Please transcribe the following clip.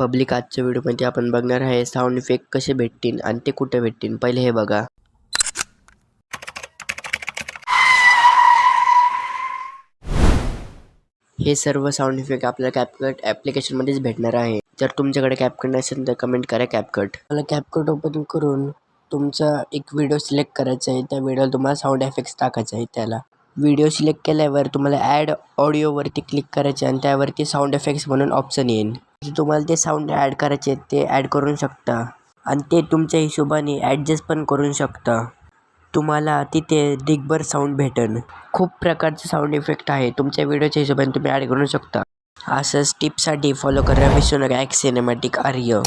Public आजच्या व्हिडिओमध्ये आपण बघणार आहे साऊंड इफेक्ट कसे भेटतील आणि ते कुठे भेटतील. पहिले हे बघा. हे सर्व साऊंड इफेक्ट आपल्याला कॅपकट ॲप्लिकेशनमध्येच भेटणार आहे. जर तुमच्याकडे कॅपकट नसेल तर कमेंट करा कॅपकट. मला कॅपकट ओपन करून तुमचा एक व्हिडिओ सिलेक्ट करायचा आहे. त्या व्हिडिओला तुम्हाला साऊंड इफेक्ट्स टाकायचे आहे. त्याला व्हिडिओ सिलेक्ट केल्यावर तुम्हाला ॲड ऑडिओवरती क्लिक करायचे आणि त्यावरती साऊंड इफेक्ट्स म्हणून ऑप्शन येईल. तुम्हाला ते साऊंड ॲड करायचे ते ॲड करू शकता आणि ते तुमच्या हिशोबाने ॲडजस्ट पण करू शकता. तुम्हाला तिथे ढिगभर साऊंड भेटेल. खूप प्रकारचे साऊंड इफेक्ट आहे. तुमच्या व्हिडिओच्या हिशोबाने तुम्ही ॲड करू शकता. असंच टिप्ससाठी फॉलो करा विसरू नका. सिनेमॅटिक आर्य.